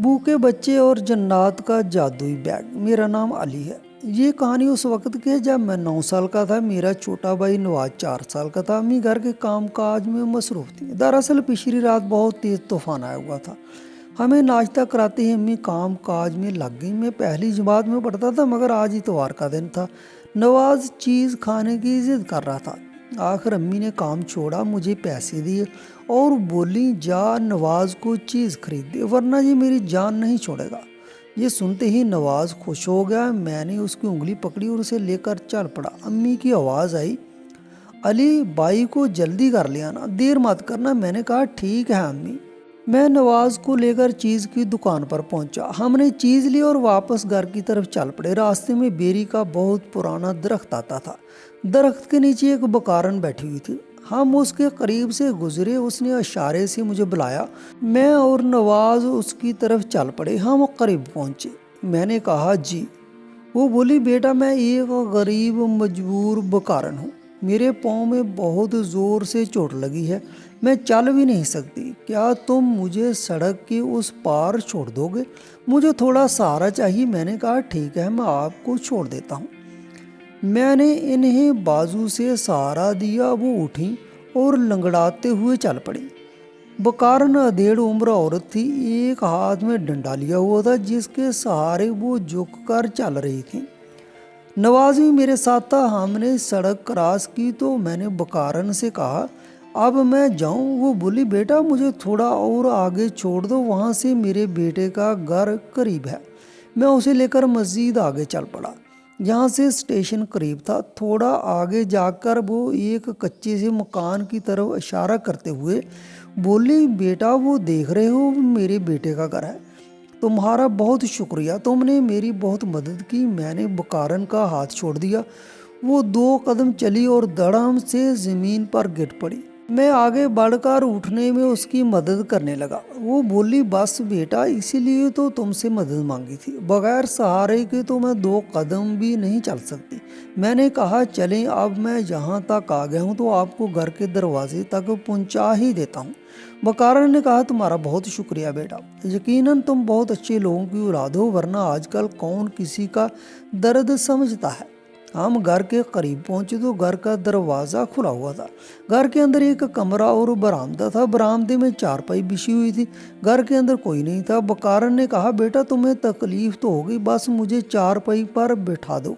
भूखे बच्चे और जन्नत का जादुई बैग। मेरा नाम अली है। ये कहानी उस वक्त की है जब मैं 9 साल का था। मेरा छोटा भाई नवाज 4 साल का था। अम्मी घर के काम काज में मसरूफ थी। दरअसल पिछली रात बहुत तेज तूफान आया हुआ था। हमें नाश्ता कराते ही अम्मी काम काज में लग गई। मैं पहली जमात में पढ़ता था, मगर आज इतवार का दिन था। नवाज चीज़ खाने की जिद कर रहा था। आखिर अम्मी ने काम छोड़ा, मुझे पैसे दिए और बोली, जा नवाज को चीज़ खरीद दे, वरना ये मेरी जान नहीं छोड़ेगा। ये सुनते ही नवाज खुश हो गया। मैंने उसकी उंगली पकड़ी और उसे लेकर चल पड़ा। अम्मी की आवाज़ आई, अली बाई को जल्दी कर ले आना, देर मत करना। मैंने कहा, ठीक है अम्मी। मैं नवाज को लेकर चीज़ की दुकान पर पहुंचा। हमने चीज़ ली और वापस घर की तरफ चल पड़े। रास्ते में बेरी का बहुत पुराना दरख्त आता था। दरख्त के नीचे एक बकारन बैठी हुई थी। हम उसके करीब से गुजरे। उसने इशारे से मुझे बुलाया। मैं और नवाज उसकी तरफ चल पड़े। हम करीब पहुंचे। मैंने कहा, जी। वो बोली, बेटा मैं एक गरीब मजबूर बकारन हूँ। मेरे पाँव में बहुत ज़ोर से चोट लगी है, मैं चल भी नहीं सकती। क्या तुम मुझे सड़क के उस पार छोड़ दोगे? मुझे थोड़ा सहारा चाहिए। मैंने कहा, ठीक है, मैं आपको छोड़ देता हूँ। मैंने इन्हें बाजू से सहारा दिया। वो उठी और लंगड़ाते हुए चल पड़ी। बकारन अधेड़ उम्र औरत थी। एक हाथ में डंडा लिया हुआ था जिसके सहारे वो झुक कर चल रही थी। नवाज भी मेरे साथ था। हमने सड़क क्रॉस की तो मैंने बकारन से कहा, अब मैं जाऊं? वो बोली, बेटा मुझे थोड़ा और आगे छोड़ दो, वहाँ से मेरे बेटे का घर करीब है। मैं उसे लेकर मस्जिद आगे चल पड़ा। यहाँ से स्टेशन करीब था। थोड़ा आगे जाकर वो एक कच्चे से मकान की तरफ इशारा करते हुए बोली, बेटा वो देख रहे हो, मेरे बेटे का घर है। तुम्हारा बहुत शुक्रिया, तुमने मेरी बहुत मदद की। मैंने बकारन का हाथ छोड़ दिया। वो 2 कदम चली और धड़ाम से ज़मीन पर गिर पड़ी। मैं आगे बढ़कर उठने में उसकी मदद करने लगा। वो बोली, बस बेटा, इसीलिए तो तुमसे मदद मांगी थी। बगैर सहारे के तो मैं 2 कदम भी नहीं चल सकती। मैंने कहा, चलें, अब मैं यहाँ तक आ गया हूँ तो आपको घर के दरवाजे तक पहुँचा ही देता हूँ। बकारन ने कहा, तुम्हारा बहुत शुक्रिया बेटा। यकीनन तुम बहुत अच्छे लोगों की औलाद हो, वरना आजकल कौन किसी का दर्द समझता है। हम घर के करीब पहुंचे तो घर का दरवाज़ा खुला हुआ था। घर के अंदर एक कमरा और बरामदा था। बरामदे में चारपाई बिछी हुई थी। घर के अंदर कोई नहीं था। बकारन ने कहा, बेटा तुम्हें तकलीफ तो होगी, बस मुझे चारपाई पर बैठा दो।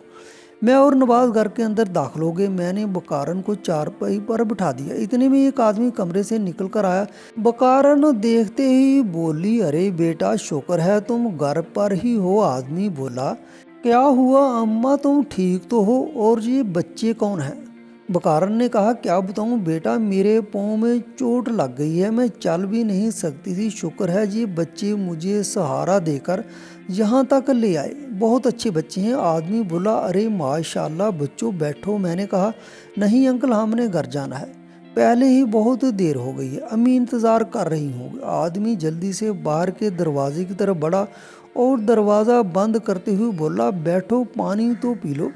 मैं और नवाज घर के अंदर दाखिल हो गए। मैंने बकारन को चारपाई पर बिठा दिया। इतने में एक आदमी कमरे से निकल कर आया। बकारन देखते ही बोली, अरे बेटा, शुक्र है तुम घर पर ही हो। आदमी बोला, क्या हुआ अम्मा, तुम ठीक तो हो? और ये बच्चे कौन हैं? बकारन ने कहा, क्या बताऊं बेटा, मेरे पाँव में चोट लग गई है, मैं चल भी नहीं सकती थी। शुक्र है ये बच्चे मुझे सहारा देकर यहाँ तक ले आए। बहुत अच्छे बच्चे हैं। आदमी बोला, अरे माशाल्लाह, बच्चों बैठो। मैंने कहा, नहीं अंकल, हमने घर जाना है, पहले ही बहुत देर हो गई है, अम्मी इंतज़ार कर रही होंगी। आदमी जल्दी से बाहर के दरवाजे की तरफ बढ़ा और दरवाज़ा बंद करते हुए बोला, बैठो, पानी तो पी लो,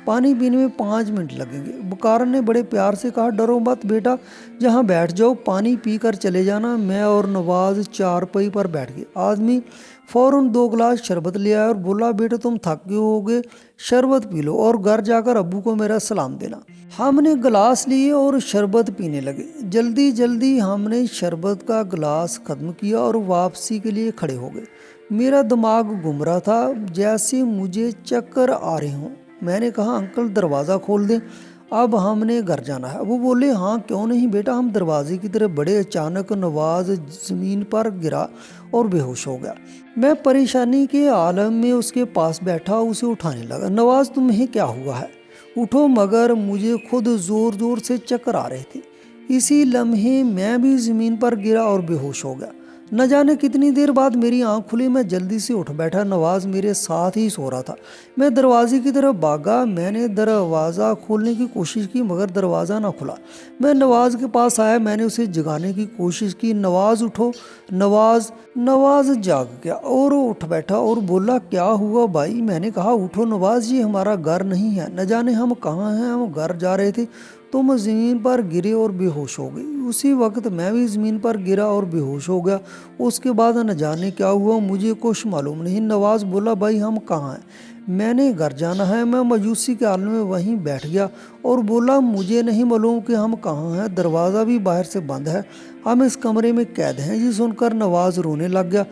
पानी पीने में 5 मिनट लगेंगे। बकारन ने बड़े प्यार से कहा, डरो मत बेटा, यहाँ बैठ जाओ, पानी पी कर चले जाना। मैं और नवाज चारपाई पर बैठ गए। आदमी फ़ौरन 2 गिलास शरबत ले आया और बोला, बेटा तुम थके होगे, शरबत पी लो और घर जाकर अब्बू को मेरा सलाम देना। हमने गिलास लिए और शरबत पीने लगे। जल्दी जल्दी हमने शरबत का गिलास ख़त्म किया और वापसी के लिए खड़े हो गए। मेरा दिमाग घूम रहा था, जैसे मुझे चक्कर आ रहे हों। मैंने कहा, अंकल दरवाज़ा खोल दें, अब हमने घर जाना है। वो बोले, हाँ क्यों नहीं बेटा। हम दरवाजे की तरफ बढ़े। अचानक नवाज ज़मीन पर गिरा और बेहोश हो गया। मैं परेशानी के आलम में उसके पास बैठा, उसे उठाने लगा। नवाज, तुम्हें क्या हुआ है? उठो। मगर मुझे खुद ज़ोर ज़ोर से चक्कर आ रहे थे। इसी लम्हे मैं भी ज़मीन पर गिरा और बेहोश हो गया। न जाने कितनी देर बाद मेरी आंख खुली। मैं जल्दी से उठ बैठा। नवाज मेरे साथ ही सो रहा था। मैं दरवाजे की तरफ भागा। मैंने दरवाज़ा खोलने की कोशिश की, मगर दरवाज़ा ना खुला। मैं नवाज के पास आया। मैंने उसे जगाने की कोशिश की, नवाज उठो। नवाज जाग गया और उठ बैठा और बोला, क्या हुआ भाई? मैंने कहा, उठो नवाज, ये हमारा घर नहीं है, न जाने हम कहाँ हैं, हम घर जा रहे थे तुम ज़मीन पर गिरे और बेहोश हो गई। उसी वक्त मैं भी ज़मीन पर गिरा और बेहोश हो गया। उसके बाद न जाने क्या हुआ, मुझे कुछ मालूम नहीं। नवाज़ बोला, भाई हम कहाँ हैं? मैंने घर जाना है। मैं मायूसी के हाल में वहीं बैठ गया और बोला, मुझे नहीं मालूम कि हम कहाँ हैं, दरवाज़ा भी बाहर से बंद है, हम इस कमरे में कैद हैं। ये सुनकर नवाज़ रोने लग गया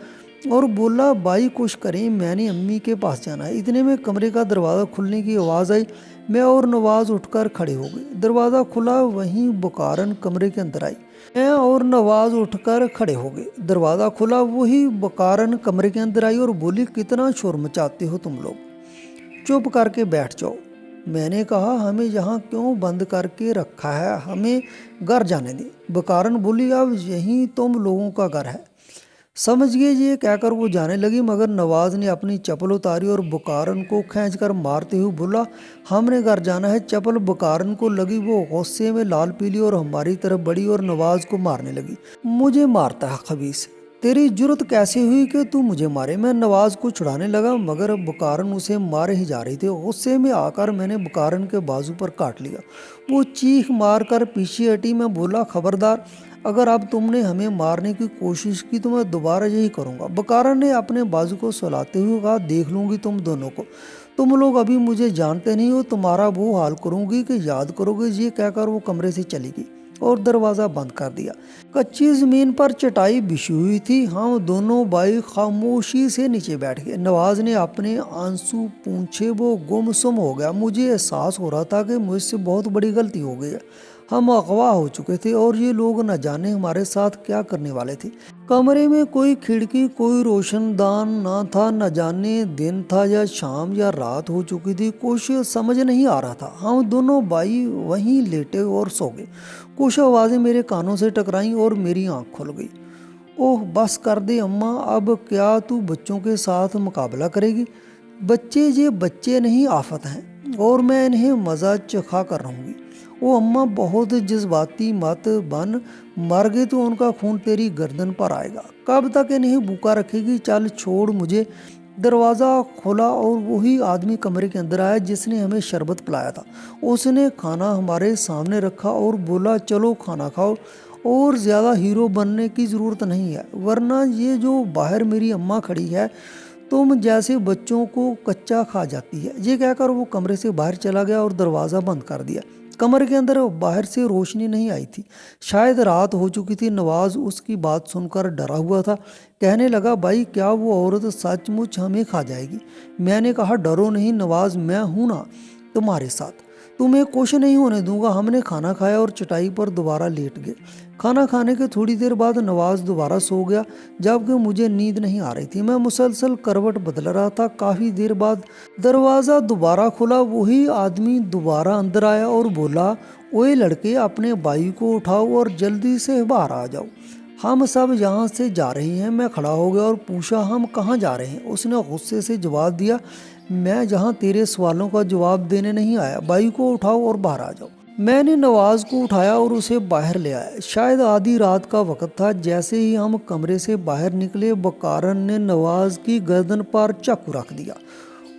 और बोला, भाई कुछ करें, मैंने अम्मी के पास जाना है। इतने में कमरे का दरवाज़ा खुलने की आवाज़ आई। मैं और नवाज़ उठकर खड़े हो गए। दरवाज़ा खुला, वहीं बुकारन कमरे के अंदर आई। मैं और नवाज़ उठकर खड़े हो गए। दरवाज़ा खुला, वही बुकारन कमरे के अंदर आई और बोली, कितना शोर मचाते हो तुम लोग, चुप करके बैठ जाओ। मैंने कहा, हमें यहाँ क्यों बंद करके रखा है, हमें घर जाने दे। बुकारन बोली, अब यही तुम लोगों का घर है, समझ गए। ये कहकर वो जाने लगी, मगर नवाज़ ने अपनी चप्पल उतारी और बुकारन को खींचकर मारते हुए बोला, हमने घर जाना है। चप्पल बुकारन को लगी, वो गुस्से में लाल पीली और हमारी तरफ बढ़ी और नवाज़ को मारने लगी। मुझे मारता है खबीस, तेरी जुर्रत कैसे हुई कि तू मुझे मारे? मैं नवाज़ को छुड़ाने लगा, मगर बुकारन उसे मारे ही जा रही थी। गुस्से में आकर मैंने बुकारन के बाजू पर काट लिया। वो चीख मार कर पीछे हटी। मैं बोला, खबरदार, अगर अब तुमने हमें मारने की कोशिश की तो मैं दोबारा यही करूँगा। बुकारन ने अपने बाजू को सुलाते हुए कहा, देख लूँगी तुम दोनों को, तुम लोग अभी मुझे जानते नहीं हो, तुम्हारा वो हाल करूँगी कि याद करोगे। ये कहकर वो कमरे से चली गई और दरवाज़ा बंद कर दिया। कच्ची ज़मीन पर चटाई बिछी हुई थी। हम दोनों भाई खामोशी से नीचे बैठ गए। नवाज़ ने अपने आंसू पूंछे, वो गुमसुम हो गया। मुझे एहसास हो रहा था कि मुझसे बहुत बड़ी गलती हो गई है। हम अगवा हो चुके थे और ये लोग न जाने हमारे साथ क्या करने वाले थे। कमरे में कोई खिड़की, कोई रोशनदान ना था। न जाने दिन था या शाम या रात हो चुकी थी, कुछ समझ नहीं आ रहा था। हम दोनों भाई वहीं लेटे और सो गए। कुछ आवाज़ें मेरे कानों से टकराईं और मेरी आँख खुल गई। ओह बस कर दे अम्मा, अब क्या तू बच्चों के साथ मुकाबला करेगी? बच्चे ये बच्चे नहीं, आफत हैं और मैं इन्हें मज़ा चखा कर रहूँगी। ओ अम्मा, बहुत जज्बाती मत बन, मर गए तो उनका खून तेरी गर्दन पर आएगा। कब तक इन्हें भूखा रखेगी? चल छोड़ मुझे। दरवाज़ा खुला और वही आदमी कमरे के अंदर आया जिसने हमें शरबत पिलाया था। उसने खाना हमारे सामने रखा और बोला, चलो खाना खाओ, और ज़्यादा हीरो बनने की ज़रूरत नहीं है, वरना ये जो बाहर मेरी अम्मा खड़ी है तुम जैसे बच्चों को कच्चा खा जाती है। ये कहकर वो कमरे से बाहर चला गया और दरवाज़ा बंद कर दिया। कमरे के अंदर बाहर से रोशनी नहीं आई थी, शायद रात हो चुकी थी। नवाज़ उसकी बात सुनकर डरा हुआ था। कहने लगा, भाई क्या वो औरत सचमुच हमें खा जाएगी? मैंने कहा, डरो नहीं नवाज़, मैं हूँ ना तुम्हारे साथ, तुम्हें कुछ नहीं होने दूंगा। हमने खाना खाया और चटाई पर दोबारा लेट गए। खाना खाने के थोड़ी देर बाद नवाज़ दोबारा सो गया, जबकि मुझे नींद नहीं आ रही थी। मैं मुसलसल करवट बदल रहा था। काफ़ी देर बाद दरवाज़ा दोबारा खुला। वही आदमी दोबारा अंदर आया और बोला, ओए लड़के, अपने भाई को उठाओ और जल्दी से बाहर आ जाओ, हम सब यहाँ से जा रहे हैं। मैं खड़ा हो गया और पूछा, हम कहाँ जा रहे हैं? उसने गुस्से से जवाब दिया, मैं यहाँ तेरे सवालों का जवाब देने नहीं आया, भाई को उठाओ और बाहर आ जाओ। मैंने नवाज़ को उठाया और उसे बाहर ले आया। शायद आधी रात का वक्त था। जैसे ही हम कमरे से बाहर निकले, बुकारन ने नवाज़ की गर्दन पर चाकू रख दिया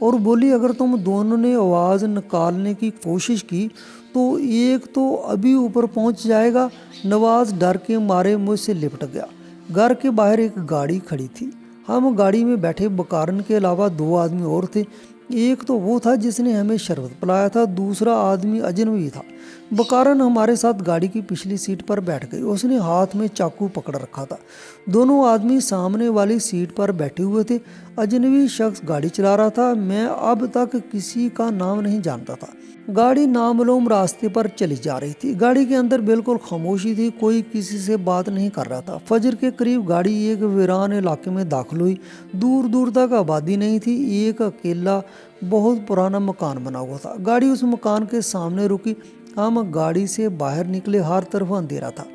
और बोली, अगर तुम दोनों ने आवाज़ निकालने की कोशिश की तो एक तो अभी ऊपर पहुंच जाएगा। नवाज़ डर के मारे मुझसे लिपट गया। घर के बाहर एक गाड़ी खड़ी थी। हम गाड़ी में बैठे। बुकारन के अलावा दो आदमी और थे। एक तो वो था जिसने हमें शरबत पिलाया था, दूसरा आदमी अजनबी था। बुकारन हमारे साथ गाड़ी की पिछली सीट पर बैठ गई। उसने हाथ में चाकू पकड़ रखा था। दोनों आदमी सामने वाली सीट पर बैठे हुए थे। अजनबी शख्स गाड़ी चला रहा था। मैं अब तक किसी का नाम नहीं जानता था। गाड़ी नामालूम रास्ते पर चली जा रही थी। गाड़ी के अंदर बिल्कुल खामोशी थी, कोई किसी से बात नहीं कर रहा था। फजर के करीब गाड़ी एक वीरान इलाके में दाखिल हुई। दूर दूर तक आबादी नहीं थी। एक अकेला बहुत पुराना मकान बना हुआ था। गाड़ी उस मकान के सामने रुकी। हम गाड़ी से बाहर निकले। हर तरफ अंधेरा था,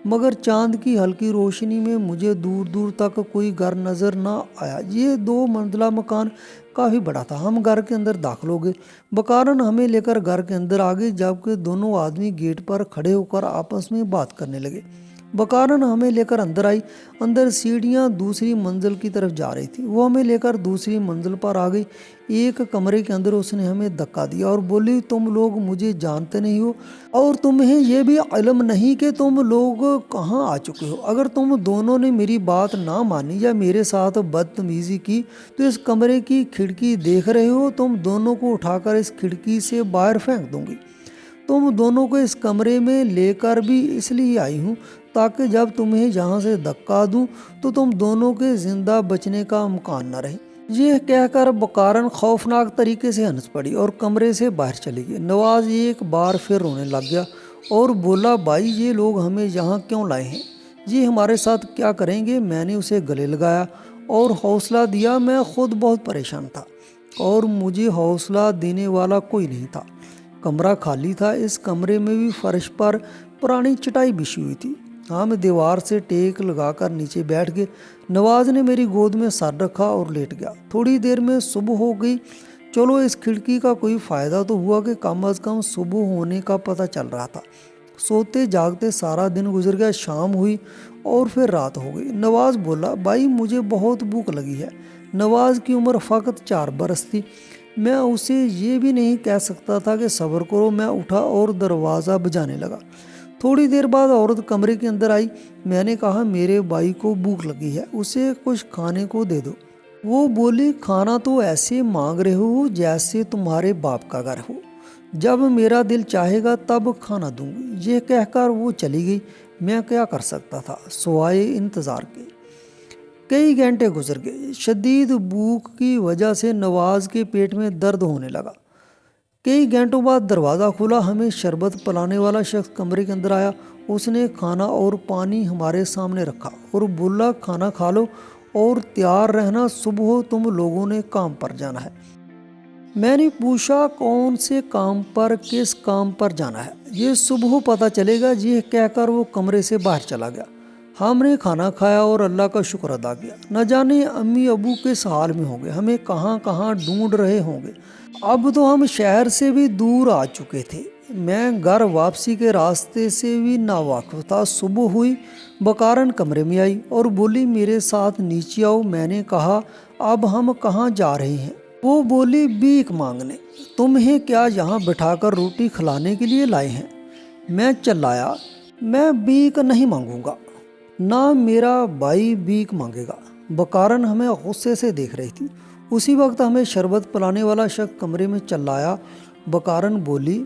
मगर चांद की हल्की रोशनी में मुझे दूर दूर तक कोई घर नजर न आया। ये 2 मंजिला मकान काफ़ी बड़ा था। हम घर के अंदर दाखिल हो गए। बुकारन हमें लेकर घर के अंदर आ गए, जबकि दोनों आदमी गेट पर खड़े होकर आपस में बात करने लगे। बकारन हमें लेकर अंदर आई। अंदर सीढ़ियाँ दूसरी मंजिल की तरफ जा रही थी। वो हमें लेकर दूसरी मंजिल पर आ गई। एक कमरे के अंदर उसने हमें धक्का दिया और बोली, तुम लोग मुझे जानते नहीं हो और तुम्हें यह भी इल्म नहीं कि तुम लोग कहाँ आ चुके हो। अगर तुम दोनों ने मेरी बात ना मानी या मेरे साथ बदतमीजी की तो इस कमरे की खिड़की देख रहे हो, तुम दोनों को उठाकर इस खिड़की से बाहर फेंक दूंगी। तुम दोनों को इस कमरे में लेकर भी इसलिए आई हूँ ताकि जब तुम्हें यहाँ से धक्का दूँ तो तुम दोनों के जिंदा बचने का इम्कान न रहे। यह कहकर बकारन खौफनाक तरीके से हंस पड़ी और कमरे से बाहर चली गई। नवाज एक बार फिर रोने लग गया और बोला, भाई ये लोग हमें यहाँ क्यों लाए हैं, ये हमारे साथ क्या करेंगे। मैंने उसे गले लगाया और हौसला दिया। मैं खुद बहुत परेशान था और मुझे हौसला देने वाला कोई नहीं था। कमरा खाली था। इस कमरे में भी फर्श पर पुरानी चटाई बिछी हुई थी। हम दीवार से टेक लगाकर नीचे बैठ गए। नवाज ने मेरी गोद में सर रखा और लेट गया। थोड़ी देर में सुबह हो गई। चलो इस खिड़की का कोई फ़ायदा तो हुआ कि कम अज़ कम सुबह होने का पता चल रहा था। सोते जागते सारा दिन गुजर गया। शाम हुई और फिर रात हो गई। नवाज बोला, भाई मुझे बहुत भूख लगी है। नवाज की उम्र फ़कत 4 बरस थी। मैं उसे ये भी नहीं कह सकता था कि सब्र करो। मैं उठा और दरवाज़ा बजाने लगा। थोड़ी देर बाद औरत कमरे के अंदर आई। मैंने कहा, मेरे भाई को भूख लगी है, उसे कुछ खाने को दे दो। वो बोली, खाना तो ऐसे मांग रहे हो जैसे तुम्हारे बाप का घर हो, जब मेरा दिल चाहेगा तब खाना दूंगी। ये कहकर वो चली गई। मैं क्या कर सकता था सिवाय इंतज़ार के। कई घंटे गुजर गए। शदीद भूख की वजह से नवाज के पेट में दर्द होने लगा। कई घंटों बाद दरवाज़ा खुला। हमें शरबत पिलाने वाला शख्स कमरे के अंदर आया। उसने खाना और पानी हमारे सामने रखा और बोला, खाना खा लो और तैयार रहना, सुबह तुम लोगों ने काम पर जाना है। मैंने पूछा, कौन से काम पर, किस काम पर जाना है, ये सुबह पता चलेगा। ये कहकर वो कमरे से बाहर चला गया। हमने खाना खाया और अल्लाह का शुक्र अदा किया। न जाने अम्मी अबू किस हाल में होंगे, हमें कहाँ कहाँ ढूंढ रहे होंगे। अब तो हम शहर से भी दूर आ चुके थे। मैं घर वापसी के रास्ते से भी नावाकिफ था। सुबह हुई। बकारन कमरे में आई और बोली, मेरे साथ नीचे आओ। मैंने कहा, अब हम कहाँ जा रहे हैं। वो बोली, भीख मांगने। तुम्हें क्या यहाँ बिठाकर रोटी खिलाने के लिए लाए हैं। मैं चिल्लाया, मैं भीख नहीं मांगूंगा, ना मेरा भाई भीख मांगेगा। बकारन हमें गुस्से से देख रही थी। उसी वक्त हमें शरबत पिलाने वाला शख्स कमरे में चिल्लाया। बकारन बोली,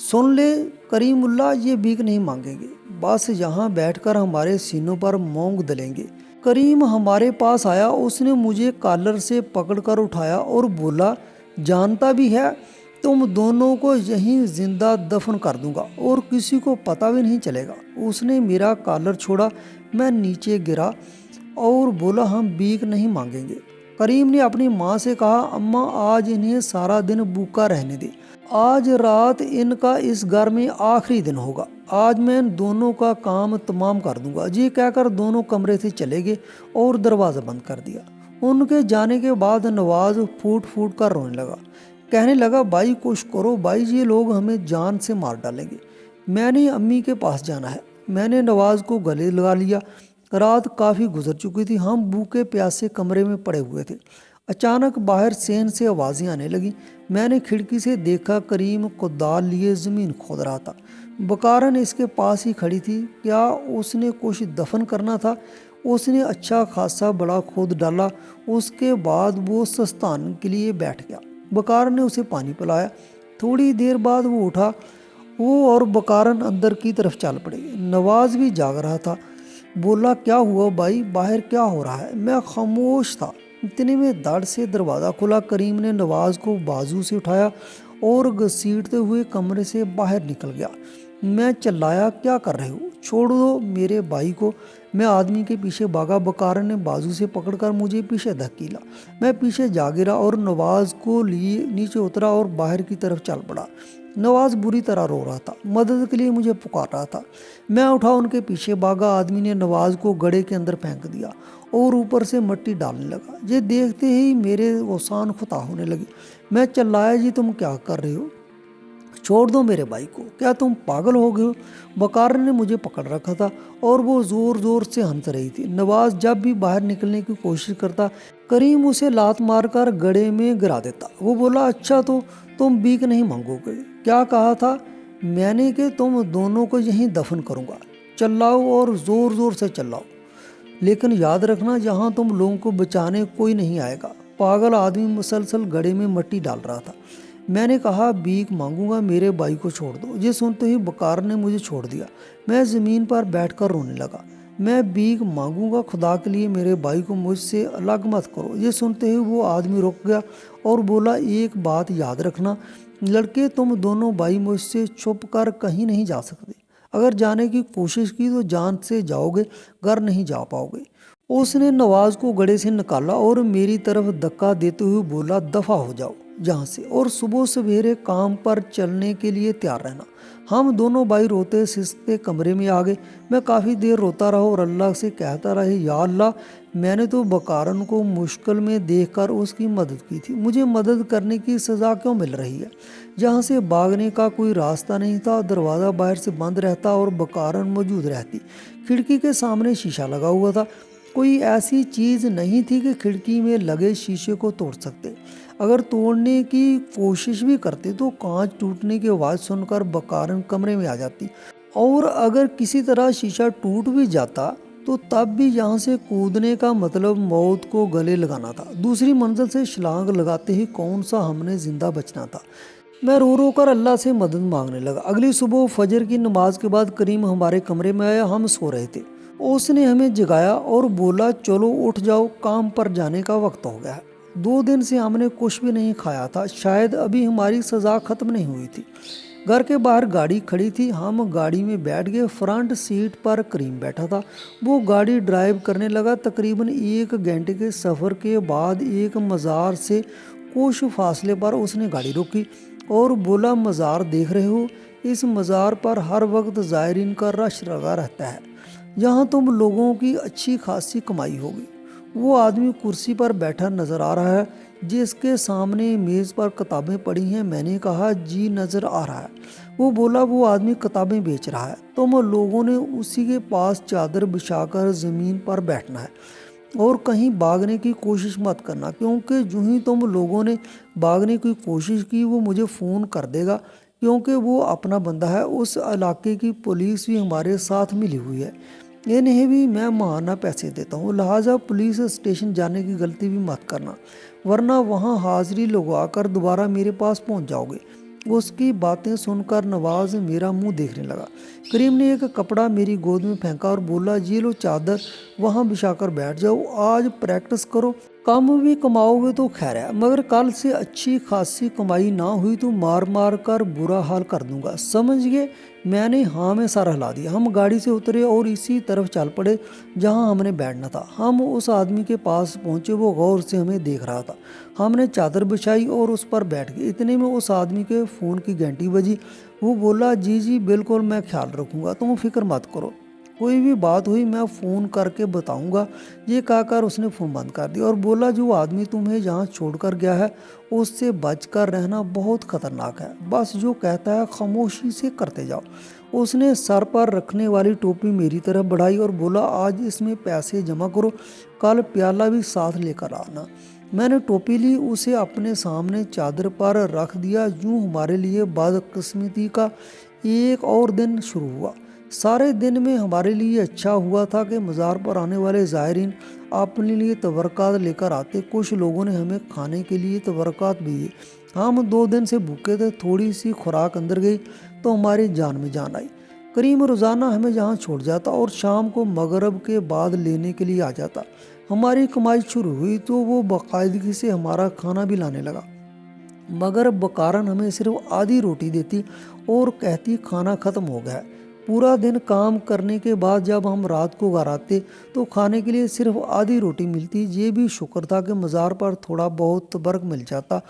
सुन ले करीमुल्ला, ये भीख नहीं मांगेंगे, बस यहाँ बैठकर हमारे सीनों पर मोंग दलेंगे। करीम हमारे पास आया। उसने मुझे कॉलर से पकड़कर उठाया और बोला, जानता भी है तुम दोनों को यहीं जिंदा दफन कर दूंगा और किसी को पता भी नहीं चलेगा। उसने मेरा कॉलर छोड़ा। मैं नीचे गिरा और बोला, हम भीख नहीं मांगेंगे। करीम ने अपनी माँ से कहा, अम्मा आज इन्हें सारा दिन भूखा रहने दे। आज रात इनका इस घर में आखिरी दिन होगा। आज मैं इन दोनों का काम तमाम कर दूंगा। ये कहकर दोनों कमरे से चले गए और दरवाज़ा बंद कर दिया। उनके जाने के बाद नवाज फूट फूट कर रोने लगा। कहने लगा, भाई कुछ करो भाई, ये लोग हमें जान से मार डालेंगे। मैंने अम्मी के पास जाना है। मैंने नवाज को गले लगा लिया। रात काफ़ी गुजर चुकी थी। हम भूखे प्यासे कमरे में पड़े हुए थे। अचानक बाहर सेन से आवाज़ें आने लगी। मैंने खिड़की से देखा, करीम कुदाल लिए ज़मीन खोद रहा था। बकारन इसके पास ही खड़ी थी। क्या उसने कुछ दफन करना था? उसने अच्छा खासा बड़ा खोद डाला। उसके बाद वो सस्तान के लिए बैठ गया। बकारन ने उसे पानी पिलाया। थोड़ी देर बाद वो उठा। वो और बकारन अंदर की तरफ चल पड़े। नवाज भी जाग रहा था। बोला, क्या हुआ भाई, बाहर क्या हो रहा है? मैं खामोश था। इतने में धड़ से दरवाज़ा खुला। करीम ने नवाज को बाजू से उठाया और घसीटते हुए कमरे से बाहर निकल गया। मैं चिल्लाया, क्या कर रहे हो, छोड़ दो मेरे भाई को। मैं आदमी के पीछे भागा। बकारन ने बाजू से पकड़कर मुझे पीछे धकेला। मैं पीछे जा गिरा और नवाज को लिए नीचे उतरा और बाहर की तरफ चल पड़ा। नवाज बुरी तरह रो रहा था, मदद के लिए मुझे पुकार रहा था। मैं उठा उनके पीछे भागा। आदमी ने नवाज को गड्ढे के अंदर फेंक दिया और ऊपर से मिट्टी डालने लगा। ये देखते ही मेरे ओसान खुता होने लगी। मैं चिल्लाया, जी तुम क्या कर रहे हो? छोड़ दो मेरे भाई को, क्या तुम पागल हो गए हो? बकार ने मुझे पकड़ रखा था और वो जोर जोर से हंस रही थी। नवाज जब भी बाहर निकलने की कोशिश करता, करीम उसे लात मारकर गड्ढे में गिरा देता। वो बोला, अच्छा तो तुम भीख नहीं मांगोगे? क्या कहा था मैंने कि तुम दोनों को यहीं दफन करूंगा। चिल्लाओ और जोर जोर से चिल्लाओ, लेकिन याद रखना यहाँ तुम लोगों को बचाने कोई नहीं आएगा। पागल आदमी मुसलसल गड्ढे में मिट्टी डाल रहा था। मैंने कहा, भीख मांगूंगा, मेरे भाई को छोड़ दो। ये सुनते ही बकार ने मुझे छोड़ दिया। मैं ज़मीन पर बैठकर रोने लगा। मैं भीख मांगूंगा, खुदा के लिए मेरे भाई को मुझसे अलग मत करो। ये सुनते ही वो आदमी रुक गया और बोला, एक बात याद रखना लड़के, तुम दोनों भाई मुझसे छुप कर कहीं नहीं जा सकते। अगर जाने की कोशिश की तो जान से जाओगे, घर नहीं जा पाओगे। उसने नवाज को गड्ढे से निकाला और मेरी तरफ धक्का देते हुए बोला, दफा हो जाओ यहाँ से और सुबह सवेरे काम पर चलने के लिए तैयार रहना। हम दोनों भाई रोते सिसकते कमरे में आ गए। मैं काफ़ी देर रोता रहा और अल्लाह से कहता रहा, या अल्लाह, मैंने तो बकारन को मुश्किल में देखकर उसकी मदद की थी, मुझे मदद करने की सज़ा क्यों मिल रही है? जहाँ से भागने का कोई रास्ता नहीं था, दरवाज़ा बाहर से बंद रहता और बकारन मौजूद रहती। खिड़की के सामने शीशा लगा हुआ था। कोई ऐसी चीज़ नहीं थी कि खिड़की में लगे शीशे को तोड़ सकते। अगर तोड़ने की कोशिश भी करते तो कांच टूटने की आवाज़ सुनकर बकारन कमरे में आ जाती, और अगर किसी तरह शीशा टूट भी जाता तो तब भी यहाँ से कूदने का मतलब मौत को गले लगाना था। दूसरी मंजिल से छलांग लगाते ही कौन सा हमने जिंदा बचना था। मैं रो रो कर अल्लाह से मदद मांगने लगा। अगली सुबह फजर की नमाज के बाद करीम हमारे कमरे में आया। हम सो रहे थे। उसने हमें जगाया और बोला, चलो उठ जाओ, काम पर जाने का वक्त हो गया है। 2 दिन से हमने कुछ भी नहीं खाया था, शायद अभी हमारी सज़ा ख़त्म नहीं हुई थी। घर के बाहर गाड़ी खड़ी थी। हम गाड़ी में बैठ गए। फ्रंट सीट पर करीम बैठा था। वो गाड़ी ड्राइव करने लगा। तकरीबन 1 घंटे के सफ़र के बाद एक मज़ार से कुछ फासले पर उसने गाड़ी रोकी और बोला, मज़ार देख रहे हो? इस मज़ार पर हर वक्त ज़ायरीन का रश लगा रहता है। यहाँ तुम लोगों की अच्छी खासी कमाई होगी। वो आदमी कुर्सी पर बैठा नज़र आ रहा है जिसके सामने मेज़ पर किताबें पड़ी हैं। मैंने कहा, जी नज़र आ रहा है। वो बोला, वो आदमी किताबें बेच रहा है। तुम लोगों ने उसी के पास चादर बिछाकर ज़मीन पर बैठना है और कहीं भागने की कोशिश मत करना, क्योंकि जो ही तुम लोगों ने भागने की कोशिश की वो मुझे फ़ोन कर देगा, क्योंकि वो अपना बंदा है। उस इलाके की पुलिस भी हमारे साथ मिली हुई है। इन्हें भी मैं माहाना पैसे देता हूँ, लिहाजा पुलिस स्टेशन जाने की गलती भी मत करना, वरना वहाँ हाजिरी लगवाकर दोबारा मेरे पास पहुँच जाओगे। उसकी बातें सुनकर नवाज मेरा मुंह देखने लगा। करीम ने एक कपड़ा मेरी गोद में फेंका और बोला, ये लो चादर, वहाँ बिछाकर बैठ जाओ, आज प्रैक्टिस करो। कम भी कमाओगे तो खैर है, मगर कल से अच्छी खासी कमाई ना हुई तो मार मार कर बुरा हाल कर दूंगा, समझ गए? मैंने हाँ में सर हिला दिया। हम गाड़ी से उतरे और इसी तरफ चल पड़े जहाँ हमने बैठना था। हम उस आदमी के पास पहुँचे। वो गौर से हमें देख रहा था। हमने चादर बिछाई और उस पर बैठ गए। इतने में उस आदमी के फ़ोन की घंटी बजी। वो बोला, जी जी बिल्कुल, मैं ख्याल रखूँगा, तुम फिक्र मत करो, कोई भी बात हुई मैं फ़ोन करके बताऊंगा। ये कहकर उसने फ़ोन बंद कर दिया और बोला, जो आदमी तुम्हें यहाँ छोड़कर गया है उससे बचकर रहना बहुत ख़तरनाक है, बस जो कहता है खामोशी से करते जाओ। उसने सर पर रखने वाली टोपी मेरी तरफ बढ़ाई और बोला, आज इसमें पैसे जमा करो, कल प्याला भी साथ लेकर आना। मैंने टोपी ली, उसे अपने सामने चादर पर रख दिया। यूँ हमारे लिए बदकिस्मती का एक और दिन शुरू हुआ। सारे दिन में हमारे लिए अच्छा हुआ था कि मज़ार पर आने वाले ज़ायरीन अपने लिए तबरक़ात लेकर आते। कुछ लोगों ने हमें खाने के लिए तबरक़ात भी दिए। हम 2 दिन से भूखे थे। थोड़ी सी खुराक अंदर गई तो हमारी जान में जान आई। करीम रोज़ाना हमें यहाँ छोड़ जाता और शाम को मगरब के बाद लेने के लिए आ जाता। हमारी कमाई शुरू हुई तो वो बाकायदगी से हमारा खाना भी लाने लगा, मगर बकारन हमें सिर्फ आधी रोटी देती और कहती, खाना ख़त्म हो गया है। पूरा दिन काम करने के बाद जब हम रात को घर आते तो खाने के लिए सिर्फ आधी रोटी मिलती। ये भी शुक्र था कि मज़ार पर थोड़ा बहुत बर्क मिल जाता,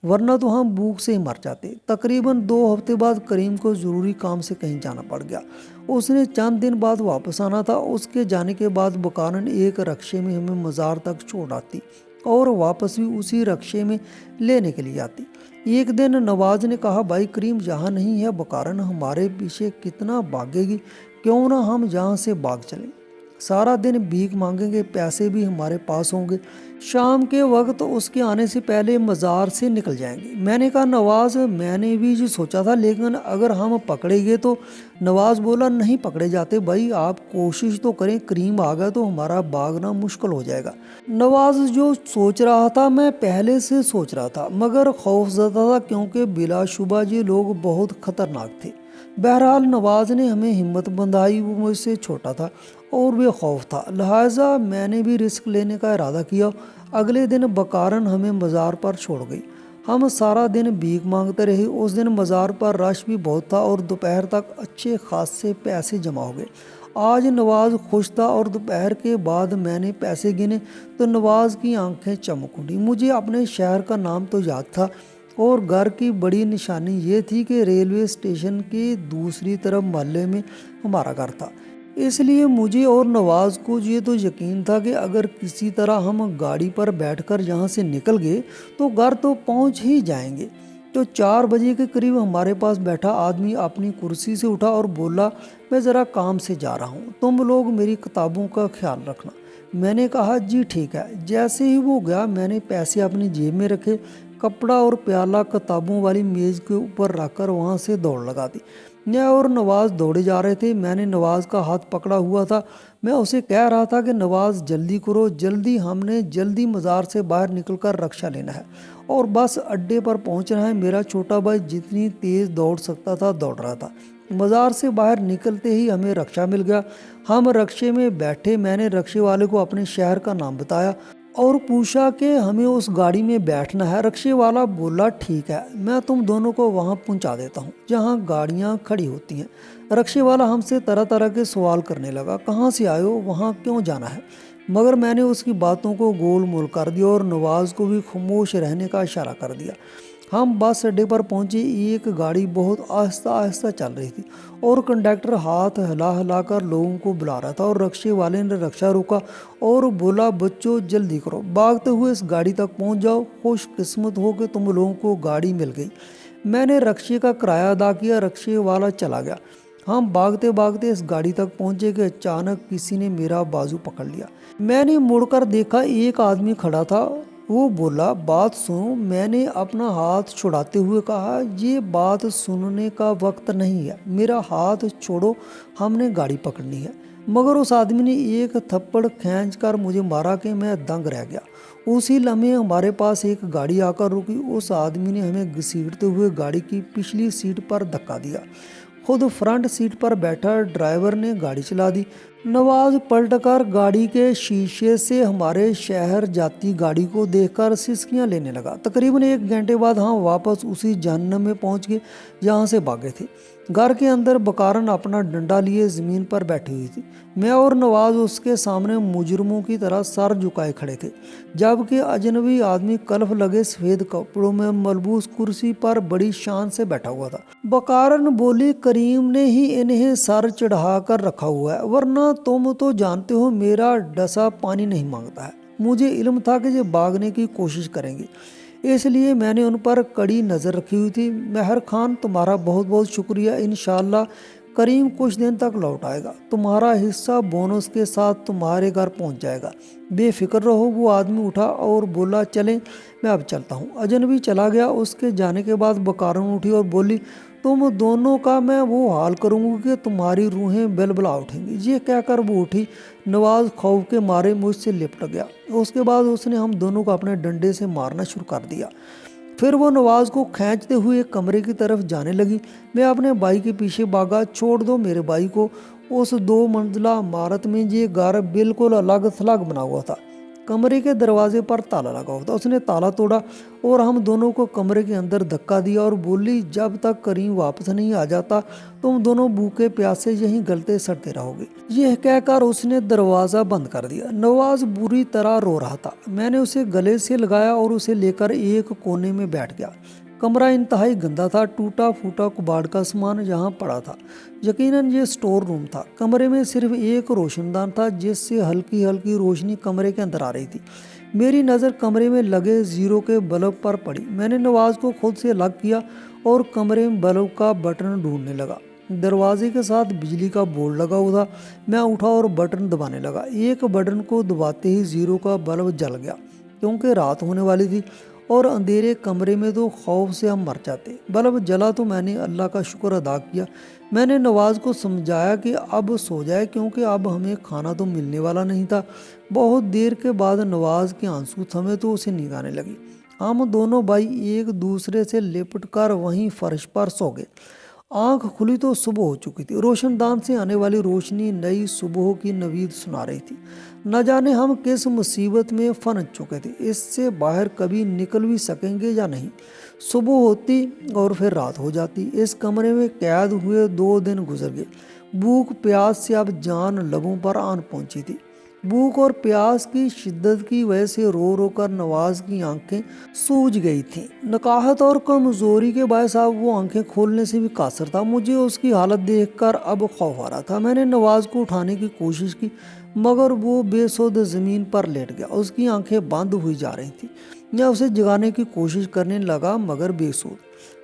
वरना तो हम भूख से ही मर जाते। तकरीबन 2 हफ्ते बाद करीम को ज़रूरी काम से कहीं जाना पड़ गया। उसने चंद दिन बाद वापस आना था। उसके जाने के बाद बकारन एक रक्शे में हमें मज़ार तक छोड़ आती और वापस भी उसी रक्शे में लेने के लिए आती। एक दिन नवाज ने कहा, भाई करीम यहाँ नहीं है, बकारन हमारे पीछे कितना भागेगी, क्यों ना हम यहाँ से भाग चलें, सारा दिन भीख मांगेंगे, पैसे भी हमारे पास होंगे, शाम के वक्त उसके आने से पहले मज़ार से निकल जाएंगे। मैंने कहा, नवाज मैंने भी जो सोचा था, लेकिन अगर हम पकड़ेंगे तो। नवाज बोला, नहीं पकड़े जाते भाई, आप कोशिश तो करें, करीम आ गया तो हमारा भागना मुश्किल हो जाएगा। नवाज जो सोच रहा था मैं पहले से सोच रहा था, मगर खौफज़दा था, क्योंकि बिलाशुबा ये लोग बहुत ख़तरनाक थे। बहरहाल नवाज ने हमें हिम्मत बंधाई, वो मुझसे छोटा था और वे खौफ था, लिहाजा मैंने भी रिस्क लेने का इरादा किया। अगले दिन बकारन हमें मज़ार पर छोड़ गई। हम सारा दिन भीख मांगते रहे। उस दिन मज़ार पर रश भी बहुत था और दोपहर तक अच्छे खासे पैसे जमा हो गए। आज नवाज खुश था और दोपहर के बाद मैंने पैसे गिने तो नवाज की आंखें चमक उठी। मुझे अपने शहर का नाम तो याद था और घर की बड़ी निशानी ये थी कि रेलवे स्टेशन के दूसरी तरफ मोहल्ले में हमारा घर था। इसलिए मुझे और नवाज को ये तो यकीन था कि अगर किसी तरह हम गाड़ी पर बैठकर यहाँ से निकल गए तो घर तो पहुँच ही जाएंगे। तो 4 बजे के करीब हमारे पास बैठा आदमी अपनी कुर्सी से उठा और बोला, मैं ज़रा काम से जा रहा हूँ, तुम लोग मेरी किताबों का ख्याल रखना। मैंने कहा, जी ठीक है। जैसे ही वो गया मैंने पैसे अपनी जेब में रखे, कपड़ा और प्याला किताबों वाली मेज़ के ऊपर रखकर वहाँ से दौड़ लगा दी। मैं और नवाज दौड़े जा रहे थे। मैंने नवाज का हाथ पकड़ा हुआ था। मैं उसे कह रहा था कि नवाज जल्दी करो, जल्दी, हमने जल्दी मज़ार से बाहर निकलकर रक्षा लेना है और बस अड्डे पर पहुंचना है। मेरा छोटा भाई जितनी तेज़ दौड़ सकता था दौड़ रहा था। मज़ार से बाहर निकलते ही हमें रक्षा मिल गया। हम रक्शे में बैठे। मैंने रक्शे वाले को अपने शहर का नाम बताया और पूछा कि हमें उस गाड़ी में बैठना है। रक्शे वाला बोला, ठीक है, मैं तुम दोनों को वहाँ पहुँचा देता हूँ जहाँ गाड़ियाँ खड़ी होती हैं। रक्शे वाला हमसे तरह तरह के सवाल करने लगा, कहाँ से आए हो, वहाँ क्यों जाना है, मगर मैंने उसकी बातों को गोल मोल कर दिया और नवाज को भी खामोश रहने का इशारा कर दिया। हम बस अड्डे पर पहुंचे। एक गाड़ी बहुत आहिस्ता आहिस्ता चल रही थी और कंडक्टर हाथ हिला हिला कर लोगों को बुला रहा था और रक्शे वाले ने रक्शा रोका और बोला, बच्चों जल्दी करो, भागते हुए इस गाड़ी तक पहुंच जाओ, खुशकिस्मत हो कि तुम लोगों को गाड़ी मिल गई। मैंने रक्शे का किराया अदा किया, रक्शे वाला चला गया। हम भागते भागते इस गाड़ी तक पहुंचे कि अचानक किसी ने मेरा बाजू पकड़ लिया। मैंने मुड़कर देखा, एक आदमी खड़ा था। वो बोला, बात सुनो। मैंने अपना हाथ छुड़ाते हुए कहा, ये बात सुनने का वक्त नहीं है, मेरा हाथ छोड़ो, हमने गाड़ी पकड़नी है। मगर उस आदमी ने एक थप्पड़ खींचकर मुझे मारा कि मैं दंग रह गया। उसी लम्हे हमारे पास एक गाड़ी आकर रुकी। उस आदमी ने हमें घसीटते हुए गाड़ी की पिछली सीट पर धक्का दिया। खुद फ्रंट सीट पर बैठा ड्राइवर ने गाड़ी चला दी। नवाज पलटकर गाड़ी के शीशे से हमारे शहर जाती गाड़ी को देखकर सिसकियां लेने लगा। तकरीबन 1 घंटे बाद हम वापस उसी जहन्नम में पहुंच गए जहां से भागे थे। घर के अंदर बकारन अपना डंडा लिए ज़मीन पर बैठी हुई थी। मैं और नवाज उसके सामने मुजरमों की तरह सर झुकाए खड़े थे, जबकि अजनबी आदमी कल्फ लगे सफ़ेद कपड़ों में मलबूस कुर्सी पर बड़ी शान से बैठा हुआ था। बकारन बोली, करीम ने ही इन्हें सर चढ़ा कर रखा हुआ है, वरना तुम तो जानते हो मेरा डसा पानी नहीं मांगता है। मुझे इल्म था कि ये भागने की कोशिश करेंगे, इसलिए मैंने उन पर कड़ी नज़र रखी हुई थी। मेहर खान, तुम्हारा बहुत बहुत शुक्रिया। इंशाल्लाह करीम कुछ दिन तक लौट आएगा, तुम्हारा हिस्सा बोनस के साथ तुम्हारे घर पहुंच जाएगा, बेफिक्र रहो। वो आदमी उठा और बोला, चलें, मैं अब चलता हूँ। अजनबी चला गया। उसके जाने के बाद बकारन उठी और बोली, तुम दोनों का मैं वो हाल करूँगी कि तुम्हारी रूहें बिलबिला उठेंगी। ये कहकर वो उठी। नवाज खौफ के मारे मुझसे लिपट गया। उसके बाद उसने हम दोनों को अपने डंडे से मारना शुरू कर दिया। फिर वो नवाज को खींचते हुए एक कमरे की तरफ जाने लगी। मैं अपने भाई के पीछे भागा। छोड़ दो मेरे भाई को। उस 2 मंजिला इमारत में ये घर बिल्कुल अलग थलग बना हुआ था। कमरे के दरवाजे पर ताला लगा हुआ था। उसने ताला तोड़ा और हम दोनों को कमरे के अंदर धक्का दिया और बोली, जब तक करीम वापस नहीं आ जाता तुम दोनों भूखे प्यासे यहीं गलते सड़ते रहोगे। यह कहकर उसने दरवाज़ा बंद कर दिया। नवाज बुरी तरह रो रहा था। मैंने उसे गले से लगाया और उसे लेकर एक कोने में बैठ गया। कमरा इंतहाई गंदा था। टूटा फूटा कुबाड़ का सामान यहाँ पड़ा था। यकीनन ये स्टोर रूम था। कमरे में सिर्फ एक रोशनदान था जिससे हल्की हल्की रोशनी कमरे के अंदर आ रही थी। मेरी नज़र कमरे में लगे जीरो के बल्ब पर पड़ी। मैंने नवाज को खुद से अलग किया और कमरे में बल्ब का बटन ढूंढने लगा। दरवाजे के साथ बिजली का बोर्ड लगा हुआ था। मैं उठा और बटन दबाने लगा। एक बटन को दबाते ही जीरो का बल्ब जल गया, क्योंकि रात होने वाली थी और अंधेरे कमरे में तो खौफ से हम मर जाते। बल्ब जला तो मैंने अल्लाह का शुक्र अदा किया। मैंने नवाज को समझाया कि अब सो जाए, क्योंकि अब हमें खाना तो मिलने वाला नहीं था। बहुत देर के बाद नवाज के आंसू थमे तो उसे नींद आने लगी। हम दोनों भाई एक दूसरे से लिपट कर वहीं फर्श पर सो गए। आंख खुली तो सुबह हो चुकी थी। रोशनदान से आने वाली रोशनी नई सुबह की नवीद सुना रही थी। न जाने हम किस मुसीबत में फंस चुके थे, इससे बाहर कभी निकल भी सकेंगे या नहीं। सुबह होती और फिर रात हो जाती। इस कमरे में कैद हुए 2 दिन गुजर गए। भूख प्यास से अब जान लबों पर आन पहुंची थी। भूख और प्यास की शिद्दत की वजह से रो रो कर नवाज की आंखें सूज गई थीं। नकाहत और कमजोरी के बायस अब वो आंखें खोलने से भी कासर था। मुझे उसकी हालत देखकर अब खौफ आ रहा था। मैंने नवाज को उठाने की कोशिश की, मगर वो बेसुध जमीन पर लेट गया। उसकी आंखें बंद हुई जा रही थी। मैं उसे जगाने की कोशिश करने लगा, मगर बेसुध।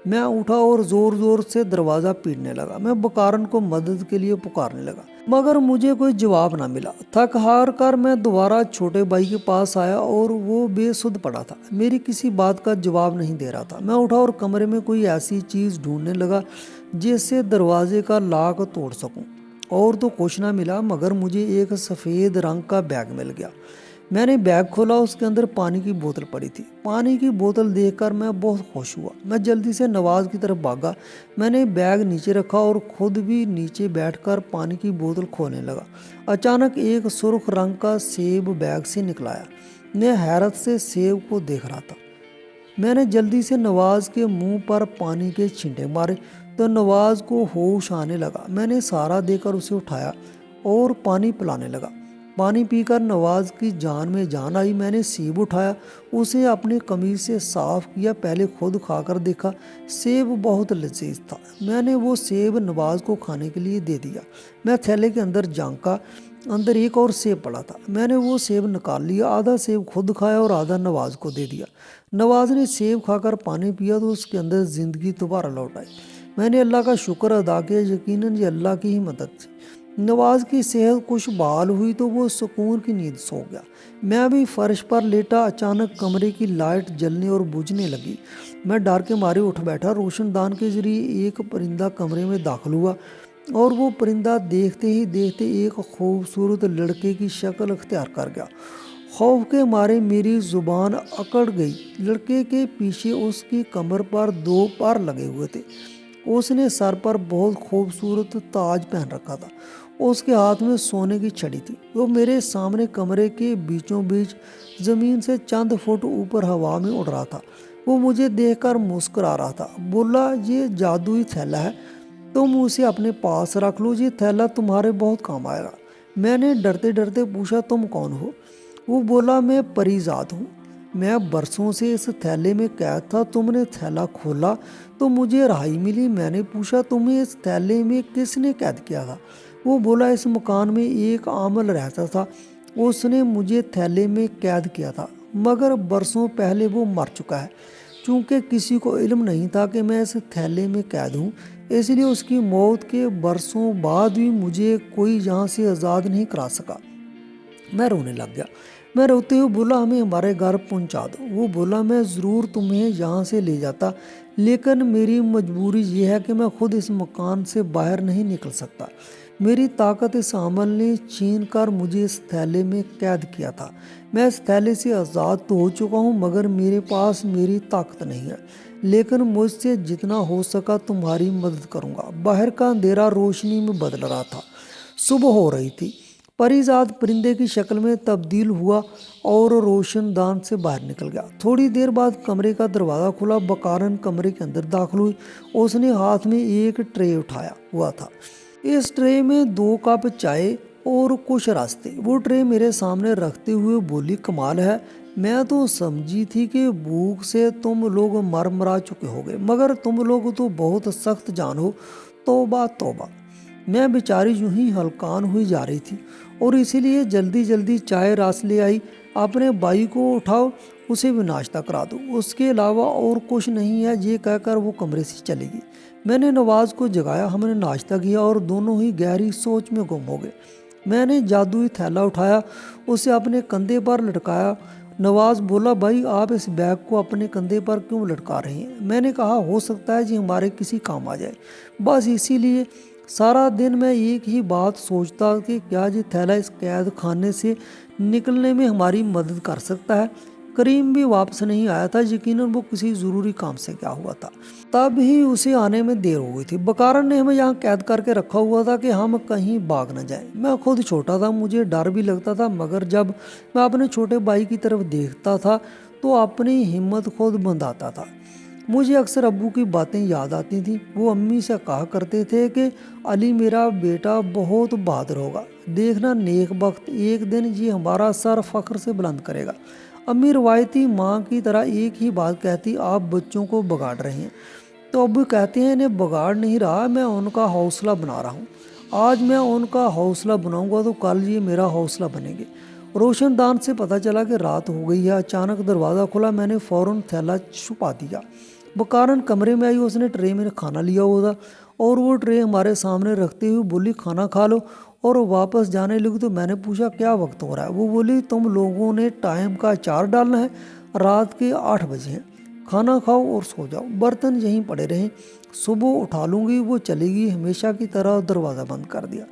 मैं उठा और जोर जोर से दरवाज़ा पीटने लगा। मैं बकारन को मदद के लिए पुकारने लगा, मगर मुझे कोई जवाब ना मिला। थक हार कर मैं दोबारा छोटे भाई के पास आया और वो बेसुध पड़ा था, मेरी किसी बात का जवाब नहीं दे रहा था। मैं उठा और कमरे में कोई ऐसी चीज़ ढूंढने लगा जिससे दरवाजे का लॉक तोड़ सकूं। और तो कुछ ना मिला, मगर मुझे एक सफ़ेद रंग का बैग मिल गया। मैंने बैग खोला, उसके अंदर पानी की बोतल पड़ी थी। पानी की बोतल देखकर मैं बहुत खुश हुआ। मैं जल्दी से नवाज की तरफ भागा। मैंने बैग नीचे रखा और खुद भी नीचे बैठकर पानी की बोतल खोलने लगा। अचानक एक सुर्ख रंग का सेब बैग से निकलाया। मैं हैरत से सेब को देख रहा था। मैंने जल्दी से नवाज के मुंह पर पानी के छींटे मारे तो नवाज को होश आने लगा। मैंने सहारा देकर उसे उठाया और पानी पिलाने लगा। पानी पीकर नवाज की जान में जान आई। मैंने सेब उठाया, उसे अपनी कमीज से साफ किया, पहले खुद खाकर देखा। सेब बहुत लजीज था। मैंने वो सेब नवाज को खाने के लिए दे दिया। मैं थैले के अंदर झांका, अंदर एक और सेब पड़ा था। मैंने वो सेब निकाल लिया, आधा सेब खुद खाया और आधा नवाज को दे दिया। नवाज ने सेब खाकर पानी पिया तो उसके अंदर जिंदगी दोबारा लौट आई। मैंने अल्लाह का शुक्र अदा किया, यकीनन ये अल्लाह की ही मदद थी। नवाज की सेहत कुछ बहाल हुई तो वो सुकून की नींद सो गया। मैं भी फर्श पर लेटा। अचानक कमरे की लाइट जलने और बुझने लगी। मैं डर के मारे उठ बैठा। रोशनदान के जरिए एक परिंदा कमरे में दाखिल हुआ और वो परिंदा देखते ही देखते एक खूबसूरत लड़के की शक्ल अख्तियार कर गया। खौफ के मारे मेरी जुबान अकड़ गई। लड़के के पीछे उसकी कमर पर 2 पर लगे हुए थे। उसने सर पर बहुत खूबसूरत ताज पहन रखा था। उसके हाथ में सोने की छड़ी थी। वो मेरे सामने कमरे के बीचों बीच ज़मीन से चंद फुट ऊपर हवा में उड़ रहा था। वो मुझे देखकर मुस्कुरा रहा था। बोला, ये जादुई थैला है, तुम उसे अपने पास रख लो, ये थैला तुम्हारे बहुत काम आएगा। मैंने डरते डरते पूछा, तुम कौन हो? वो बोला, मैं परीजाद हूँ। मैं बरसों से इस थैले में कैद था। तुमने थैला खोला तो मुझे राहत मिली। मैंने पूछा, तुम्हें इस थैले में किसने कैद किया था? वो बोला, इस मकान में एक आमल रहता था, उसने मुझे थैले में कैद किया था, मगर बरसों पहले वो मर चुका है। चूँकि किसी को इल्म नहीं था कि मैं इस थैले में कैद हूँ, इसलिए उसकी मौत के बरसों बाद भी मुझे कोई यहाँ से आज़ाद नहीं करा सका। मैं रोने लग गया। मैं रोते हुए बोला, हमें हमारे घर पहुंचा दो। वो बोला, मैं ज़रूर तुम्हें यहाँ से ले जाता, लेकिन मेरी मजबूरी ये है कि मैं खुद इस मकान से बाहर नहीं निकल सकता। मेरी ताकत इस अमल ने छीन कर मुझे इस थैले में कैद किया था। मैं इस थैले से आज़ाद तो हो चुका हूँ, मगर मेरे पास मेरी ताकत नहीं है। लेकिन मुझसे जितना हो सका तुम्हारी मदद करूँगा। बाहर का अंधेरा रोशनी में बदल रहा था। सुबह हो रही थी। परीजाद परिंदे की शक्ल में तब्दील हुआ और रोशनदान से बाहर निकल गया। थोड़ी देर बाद कमरे का दरवाज़ा खुला। बकारन कमरे के अंदर दाखिल हुई। उसने हाथ में एक ट्रे उठाया हुआ था। इस ट्रे में 2 कप चाय और कुछ रास्ते। वो ट्रे मेरे सामने रखते हुए बोली, कमाल है, मैं तो समझी थी कि भूख से तुम लोग मर मरा चुके होगे, मगर तुम लोग तो बहुत सख्त जान हो। तौबा तौबा। मैं बेचारी यूं ही हलकान हुई जा रही थी और इसीलिए जल्दी जल्दी चाय रास ले आई। अपने भाई को उठाओ, उसे भी नाश्ता करा दो, उसके अलावा और कुछ नहीं है, ये कहकर वो कमरे से चली गई। मैंने नवाज को जगाया, हमने नाश्ता किया और दोनों ही गहरी सोच में गुम हो गए। मैंने जादुई थैला उठाया, उसे अपने कंधे पर लटकाया। नवाज बोला, भाई आप इस बैग को अपने कंधे पर क्यों लटका रहे हैं? मैंने कहा, हो सकता है जी हमारे किसी काम आ जाए, बस इसीलिए। सारा दिन मैं एक ही बात सोचता कि क्या ये थैला इस कैद खाने से निकलने में हमारी मदद कर सकता है। करीम भी वापस नहीं आया था, यकीनन वो किसी ज़रूरी काम से गया हुआ था। तब ही उसे आने में देर हो गई थी। बकारन ने हमें यहाँ कैद करके रखा हुआ था कि हम कहीं भाग न जाएं। मैं खुद छोटा था, मुझे डर भी लगता था, मगर जब मैं अपने छोटे भाई की तरफ देखता था तो अपनी हिम्मत खुद बंधाता था। मुझे अक्सर अब्बू की बातें याद आती थी। वो अम्मी से कहा करते थे कि अली मेरा बेटा बहुत बहादुर होगा, देखना नेक वक्त एक दिन ये हमारा सर फख्र से बुलंद करेगा। अम्मी रवायती माँ की तरह एक ही बात कहती, आप बच्चों को बिगाड़ रहे हैं। तो अब्बू कहते हैं, इन्हें बिगाड़ नहीं रहा, मैं उनका हौसला बना रहा हूँ। आज मैं उनका हौसला बनाऊंगा तो कल ये मेरा हौसला बनेंगे। रोशनदान से पता चला कि रात हो गई है। अचानक दरवाज़ा खुला, मैंने फ़ौरन थैला छुपा दिया। बकारन कमरे में आई, उसने ट्रे में खाना लिया हुआ था और वो ट्रे हमारे सामने रखते हुए बोली, खाना खा लो। और वापस जाने लगी तो मैंने पूछा, क्या वक्त हो रहा है? वो बोली, तुम लोगों ने टाइम का अचार डालना है, रात के 8 बजे हैं, खाना खाओ और सो जाओ, बर्तन यहीं पड़े रहें, सुबह उठा लूँगी। वो चलेगी हमेशा की तरह, दरवाज़ा बंद कर दिया।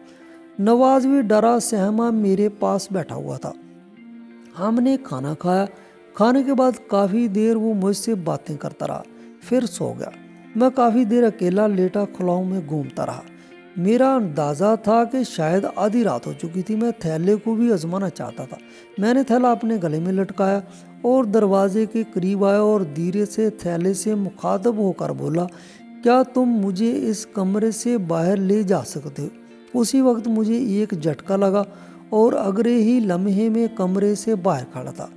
नवाज भी डरा सहमा मेरे पास बैठा हुआ था। हमने खाना खाया। खाने के बाद काफ़ी देर वो मुझसे बातें करता रहा, फिर सो गया। मैं काफ़ी देर अकेला लेटा खुलाओं में घूमता रहा। मेरा अंदाज़ा था कि शायद आधी रात हो चुकी थी। मैं थैले को भी आजमाना चाहता था। मैंने थैला अपने गले में लटकाया और दरवाजे के करीब आया और धीरे से थैले से मुखातब होकर बोला, क्या तुम मुझे इस कमरे से बाहर ले जा सकते हो? उसी वक्त मुझे एक झटका लगा और अगले ही लम्हे में कमरे से बाहर खड़ा था।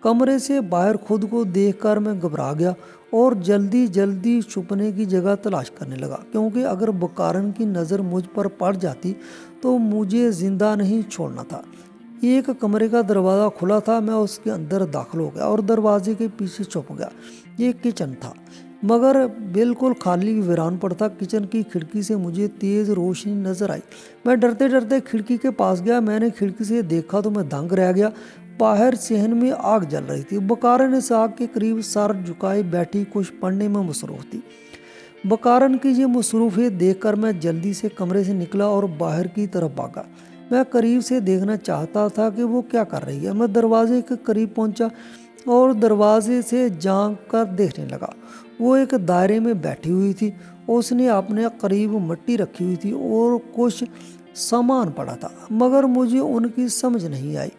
कमरे से बाहर खुद को देखकर मैं घबरा गया और जल्दी जल्दी छुपने की जगह तलाश करने लगा, क्योंकि अगर बकारन की नज़र मुझ पर पड़ जाती तो मुझे जिंदा नहीं छोड़ना था। एक कमरे का दरवाज़ा खुला था, मैं उसके अंदर दाखिल हो गया और दरवाजे के पीछे छुप गया। ये किचन था, मगर बिल्कुल खाली वीरान पड़ा था। किचन की खिड़की से मुझे तेज़ रोशनी नज़र आई। मैं डरते डरते खिड़की के पास गया। मैंने खिड़की से देखा तो मैं दंग रह गया। बाहर सहन में आग जल रही थी। बकारन इस आग के करीब सर झुकाए बैठी कुछ पढ़ने में मसरूफ़ थी। बकारन की ये मसरूफियत देखकर मैं जल्दी से कमरे से निकला और बाहर की तरफ भागा। मैं करीब से देखना चाहता था कि वो क्या कर रही है। मैं दरवाजे के करीब पहुंचा और दरवाजे से झांक कर देखने लगा। वो एक दायरे में बैठी हुई थी। उसने अपने करीब मिट्टी रखी हुई थी और कुछ सामान पड़ा था, मगर मुझे उनकी समझ नहीं आई।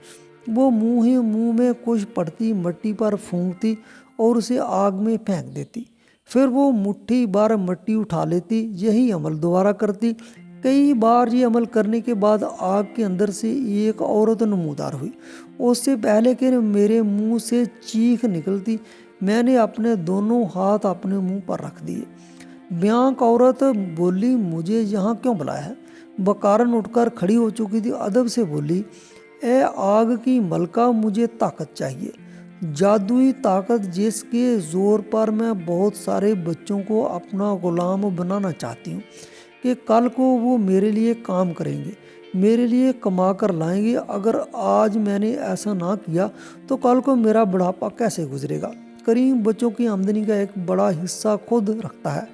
वो मुंह ही मुंह में कुछ पड़ती मिट्टी पर फूंकती और उसे आग में फेंक देती। फिर वो मुट्ठी भर मिट्टी उठा लेती। यही अमल दोबारा करती। कई बार ये अमल करने के बाद आग के अंदर से एक औरत नमूदार हुई। उससे पहले कि मेरे मुंह से चीख निकलती, मैंने अपने दोनों हाथ अपने मुंह पर रख दिए। ब्यांक औरत बोली, मुझे यहाँ क्यों बुलाया है? बकारन उठकर खड़ी हो चुकी थी। अदब से बोली, ए आग की मलका, मुझे ताकत चाहिए, जादुई ताकत, जिसके ज़ोर पर मैं बहुत सारे बच्चों को अपना ग़ुलाम बनाना चाहती हूँ कि कल को वो मेरे लिए काम करेंगे, मेरे लिए कमा कर लाएंगे। अगर आज मैंने ऐसा ना किया तो कल को मेरा बुढ़ापा कैसे गुजरेगा? करीम बच्चों की आमदनी का एक बड़ा हिस्सा खुद रखता है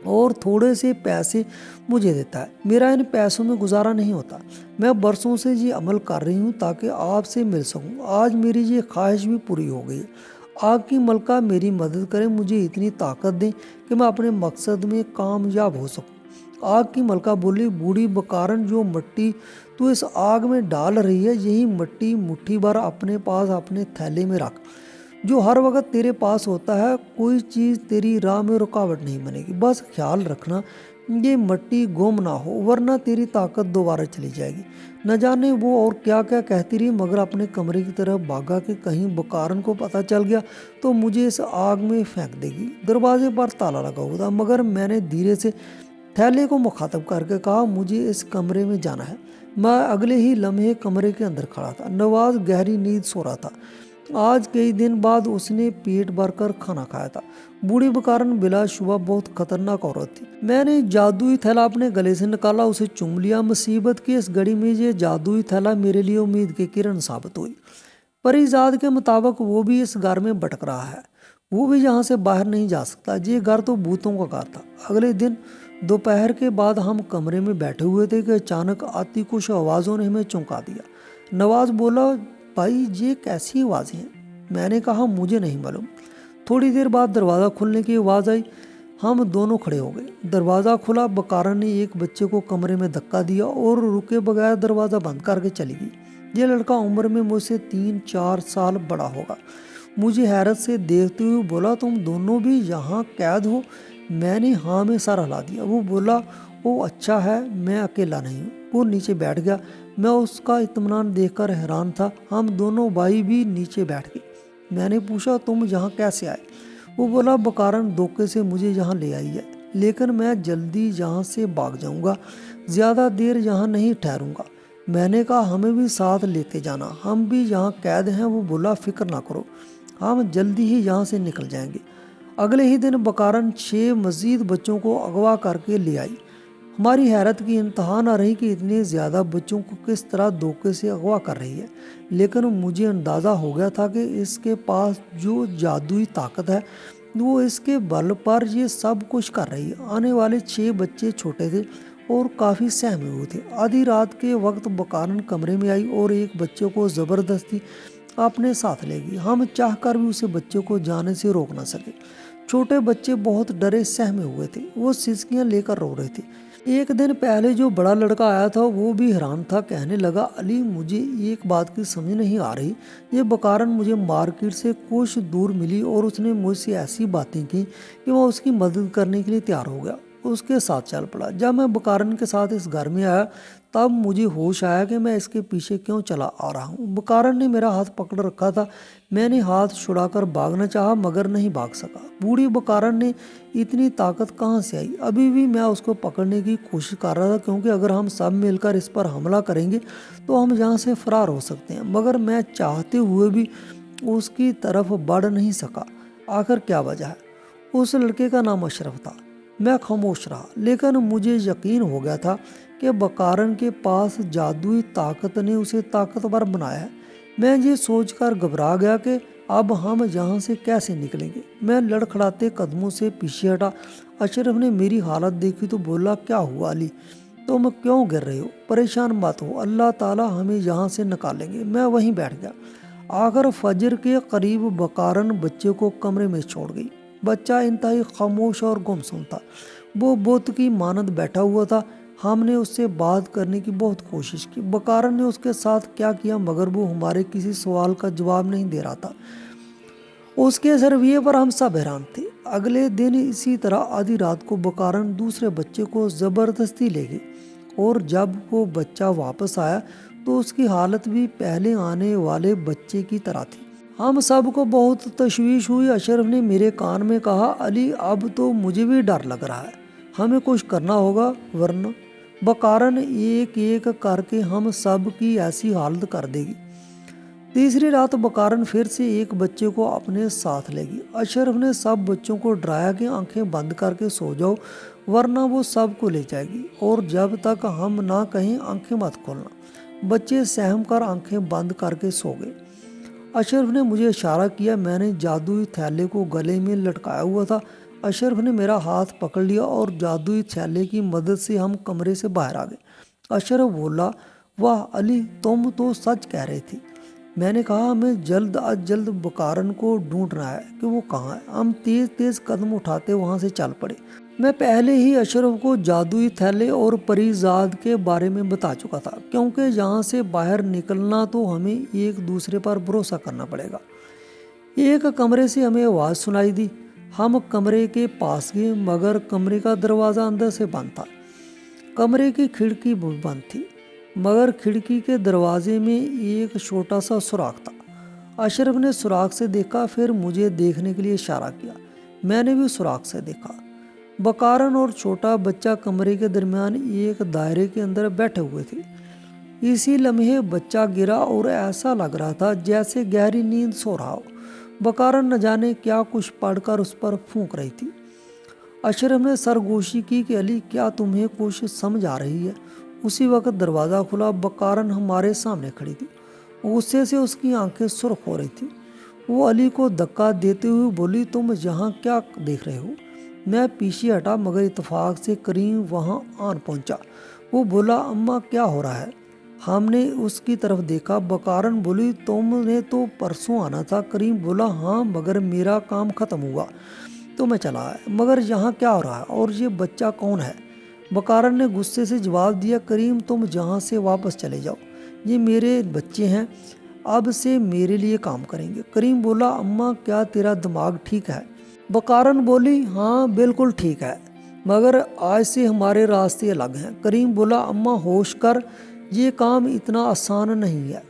और थोड़े से पैसे मुझे देता है। मेरा इन पैसों में गुजारा नहीं होता। मैं बरसों से ये अमल कर रही हूँ ताकि आपसे मिल सकूँ। आज मेरी ये ख्वाहिश भी पूरी हो गई है। आग की मलका मेरी मदद करें, मुझे इतनी ताकत दें कि मैं अपने मकसद में कामयाब हो सकूँ। आग की मलका बोली, बूढ़ी बकारन, जो मिट्टी तू इस आग में डाल रही है, यही मिट्टी मुट्ठी भर अपने पास अपने थैले में रख। जो हर वक्त तेरे पास होता है, कोई चीज़ तेरी राह में रुकावट नहीं बनेगी। बस ख्याल रखना ये मिट्टी गुम ना हो, वरना तेरी ताकत दोबारा चली जाएगी। न जाने वो और क्या क्या कहती रही, मगर अपने कमरे की तरफ भागा कि कहीं बकारन को पता चल गया तो मुझे इस आग में फेंक देगी। दरवाजे पर ताला लगा हुआ था, मगर मैंने धीरे से थैले को मुखातब करके कहा, मुझे इस कमरे में जाना है। मैं अगले ही लम्हे कमरे के अंदर खड़ा था। नवाज गहरी नींद सो रहा था। आज कई दिन बाद उसने पेट भरकर खाना खाया था। बूढ़ी बकारन बिलाशुबा बहुत खतरनाक औरत थी। मैंने जादुई थैला अपने गले से निकाला, उसे चूम लिया। मुसीबत की इस घड़ी में ये जादुई थैला मेरे लिए उम्मीद की किरण साबित हुई। परिजाद के मुताबिक वो भी इस घर में भटक रहा है, वो भी यहाँ से बाहर नहीं जा सकता। ये घर तो भूतों का घर था। अगले दिन दोपहर के बाद हम कमरे में बैठे हुए थे कि अचानक आती कुछ आवाज़ों ने हमें चौंका दिया। नवाज बोला, भाई ये कैसी आवाज़ें हैं? मैंने कहा, मुझे नहीं मालूम। थोड़ी देर बाद दरवाज़ा खुलने की आवाज़ आई। हम दोनों खड़े हो गए। दरवाज़ा खुला। बकारा ने एक बच्चे को कमरे में धक्का दिया और रुके बगैर दरवाज़ा बंद करके चली गई। ये लड़का उम्र में मुझसे 3-4 साल बड़ा होगा। मुझे हैरत से देखते हुए बोला, तुम दोनों भी यहाँ कैद हो? मैंने हाँ में सर हिला दिया। वो बोला, वो अच्छा है, मैं अकेला नहीं हूँ। वो नीचे बैठ गया। मैं उसका इत्मीनान देखकर हैरान था। हम दोनों भाई भी नीचे बैठ गए। मैंने पूछा, तुम यहाँ कैसे आए? वो बोला, बकारन धोखे से मुझे यहाँ ले आई है, लेकिन मैं जल्दी यहाँ से भाग जाऊँगा, ज़्यादा देर यहाँ नहीं ठहरूँगा। मैंने कहा, हमें भी साथ लेते जाना, हम भी यहाँ कैद हैं। वो बोला, फिक्र ना करो, हम जल्दी ही यहाँ से निकल जाएंगे। अगले ही दिन बकारन 6 मज़ीद बच्चों को अगवा करके ले आई। हमारी हैरत की इंतहा न रही कि इतने ज़्यादा बच्चों को किस तरह धोखे से अगवा कर रही है, लेकिन मुझे अंदाज़ा हो गया था कि इसके पास जो जादुई ताकत है वो इसके बल पर ये सब कुछ कर रही है। आने वाले 6 बच्चे छोटे थे और काफ़ी सहमे हुए थे। आधी रात के वक्त बकारन कमरे में आई और एक बच्चे को ज़बरदस्ती अपने साथ ले गई। हम चाहकर भी उसे बच्चे को जाने से रोक ना सके। छोटे बच्चे बहुत डरे सहमे हुए थे, वो सिसकियाँ लेकर रो रहे थे। एक दिन पहले जो बड़ा लड़का आया था वो भी हैरान था। कहने लगा, अली, मुझे एक बात की समझ नहीं आ रही। ये बकारन मुझे मार्केट से कुछ दूर मिली और उसने मुझसे ऐसी बातें की कि मैं उसकी मदद करने के लिए तैयार हो गया, उसके साथ चल पड़ा। जब मैं बकारन के साथ इस घर में आया तब मुझे होश आया कि मैं इसके पीछे क्यों चला आ रहा हूँ। बकारन ने मेरा हाथ पकड़ रखा था। मैंने हाथ छुड़ाकर भागना चाहा मगर नहीं भाग सका। बूढ़ी बकारन ने इतनी ताकत कहाँ से आई? अभी भी मैं उसको पकड़ने की कोशिश कर रहा था, क्योंकि अगर हम सब मिलकर इस पर हमला करेंगे तो हम यहाँ से फरार हो सकते हैं। मगर मैं चाहते हुए भी उसकी तरफ बढ़ नहीं सका। आखिर क्या वजह है? उस लड़के का नाम अशरफ था। मैं खामोश रहा, लेकिन मुझे यकीन हो गया था कि बकारन के पास जादुई ताकत ने उसे ताकतवर बनाया है। मैं ये सोचकर घबरा गया कि अब हम यहाँ से कैसे निकलेंगे। मैं लड़खड़ाते कदमों से पीछे हटा। अशरफ ने मेरी हालत देखी तो बोला, क्या हुआ अली, तुम क्यों गिर रहे हो? परेशान मत हो, अल्लाह ताला हमें यहाँ से निकालेंगे। मैं वहीं बैठ गया। आखिर फजर के करीब बकारन बच्चे को कमरे में छोड़ गई। बच्चा इंतहाई खामोश और गुमसुम था। वो बुत की मानद बैठा हुआ था। हमने उससे बात करने की बहुत कोशिश की। बकारन ने उसके साथ क्या किया, मगर वो हमारे किसी सवाल का जवाब नहीं दे रहा था। उसके इस रवैये पर हम सब हैरान थे। अगले दिन इसी तरह आधी रात को बकारन दूसरे बच्चे को ज़बरदस्ती ले गई और जब वो बच्चा वापस आया तो उसकी हालत भी पहले आने वाले बच्चे की तरह थी। हम सब को बहुत तशवीश हुई। अशरफ ने मेरे कान में कहा, अली, अब तो मुझे भी डर लग रहा है, हमें कुछ करना होगा वरना बकारन एक एक करके हम सब की ऐसी हालत कर देगी। तीसरी रात बकारन फिर से एक बच्चे को अपने साथ ले गई। अशरफ ने सब बच्चों को डराया कि आंखें बंद करके सो जाओ वरना वो सब को ले जाएगी और जब तक हम ना कहें आंखें मत खोलना। बच्चे सहम कर आंखें बंद करके सो गए। अशरफ ने मुझे इशारा किया। मैंने जादुई थैले को गले में लटकाया हुआ था। अशरफ ने मेरा हाथ पकड़ लिया और जादुई थैले की मदद से हम कमरे से बाहर आ गए। अशरफ बोला, वाह अली, तुम तो सच कह रहे थे। मैंने कहा, हमें जल्द अज जल्द बकारन को ढूंढना है कि वो कहाँ है। हम तेज तेज कदम उठाते वहाँ से चल पड़े। मैं पहले ही अशरफ को जादुई थैले और परीजाद के बारे में बता चुका था, क्योंकि यहाँ से बाहर निकलना तो हमें एक दूसरे पर भरोसा करना पड़ेगा। एक कमरे से हमें आवाज़ सुनाई दी। हम कमरे के पास गए मगर कमरे का दरवाज़ा अंदर से बंद था। कमरे की खिड़की भी बंद थी मगर खिड़की के दरवाजे में एक छोटा सा सुराख था। अशरफ ने सुराख से देखा, फिर मुझे देखने के लिए इशारा किया। मैंने भी सुराख से देखा। बकारन और छोटा बच्चा कमरे के दरमियान एक दायरे के अंदर बैठे हुए थे। इसी लम्हे बच्चा गिरा और ऐसा लग रहा था जैसे गहरी नींद सो रहा हो। बकारन न जाने क्या कुछ पढ़कर उस पर फूंक रही थी। अशरफ ने सरगोशी की कि अली, क्या तुम्हें कुछ समझ आ रही है? उसी वक्त दरवाज़ा खुला। बकारन हमारे सामने खड़ी थी। गुस्से से उसकी आंखें सुर्ख हो रही थी। वो अली को धक्का देते हुए बोली, तुम यहाँ क्या देख रहे हो? मैं पीछे हटा मगर इत्तेफाक से करीम वहाँ आन पहुँचा। वो बोला, अम्मा क्या हो रहा है? हमने उसकी तरफ देखा। बकारन बोली, तुमने तो परसों आना था। करीम बोला, हाँ मगर मेरा काम ख़त्म हुआ तो मैं चला आया। मगर यहाँ क्या हो रहा है और ये बच्चा कौन है? बकारन ने गुस्से से जवाब दिया, करीम तुम जहाँ से वापस चले जाओ, ये मेरे बच्चे हैं, अब से मेरे लिए काम करेंगे। करीम बोला, अम्मा क्या तेरा दिमाग ठीक है? बकारन बोली, हाँ बिल्कुल ठीक है, मगर आज से हमारे रास्ते अलग हैं। करीम बोला, अम्मा होश कर, ये काम इतना आसान नहीं है।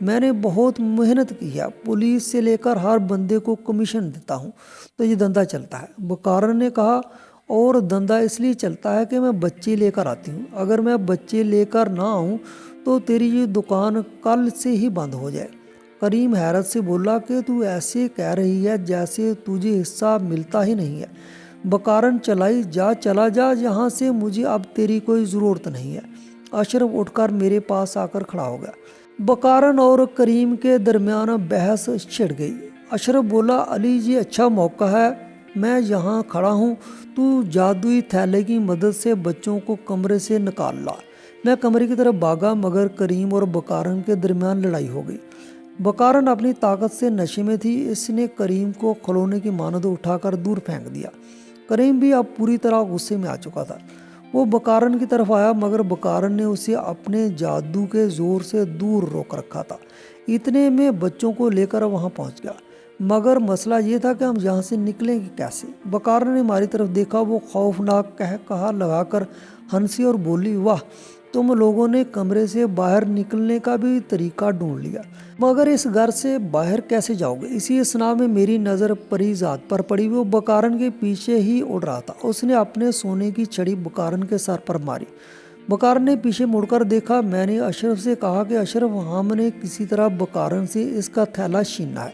मैंने बहुत मेहनत की है, पुलिस से लेकर हर बंदे को कमीशन देता हूँ तो ये धंधा चलता है। बकारन ने कहा, और धंधा इसलिए चलता है कि मैं बच्चे लेकर आती हूँ। अगर मैं बच्चे लेकर ना आऊँ तो तेरी ये दुकान कल से ही बंद हो जाए। करीम हैरत से बोला कि तू ऐसे कह रही है जैसे तुझे हिस्सा मिलता ही नहीं है। बकारन चलाई, जा चला जा यहाँ से, मुझे अब तेरी कोई ज़रूरत नहीं है। अशरफ उठकर मेरे पास आकर खड़ा हो गया। बकारन और करीम के दरमियान बहस छिड़ गई। अशरफ बोला, अली ये अच्छा मौका है, मैं यहाँ खड़ा हूँ, तू जादुई थैले की मदद से बच्चों को कमरे से निकाल ला। मैं कमरे की तरफ भागा मगर करीम और बकारन के दरमियान लड़ाई हो गई। बकारन अपनी ताकत से नशे में थी। इसने करीम को खिलौने की मानद उठाकर दूर फेंक दिया। करीम भी अब पूरी तरह गुस्से में आ चुका था। वो बकारन की तरफ आया मगर बकारन ने उसे अपने जादू के जोर से दूर रोक रखा था। इतने में बच्चों को लेकर वहां पहुंच गया, मगर मसला ये था कि हम यहाँ से निकलेंगे कैसे? बकारन ने हमारी तरफ देखा। वो खौफनाक कहा लगाकर हंसी और बोली, वाह, तुम लोगों ने कमरे से बाहर निकलने का भी तरीका ढूंढ लिया, मगर इस घर से बाहर कैसे जाओगे? इसी असना में मेरी नज़र परीजाद पर पड़ी। वो बकारन के पीछे ही उड़ रहा था। उसने अपने सोने की छड़ी बकारन के सर पर मारी। बकारन ने पीछे मुड़कर देखा। मैंने अशरफ से कहा कि अशरफ, हमने किसी तरह बकारन से इसका थैला छीनना है,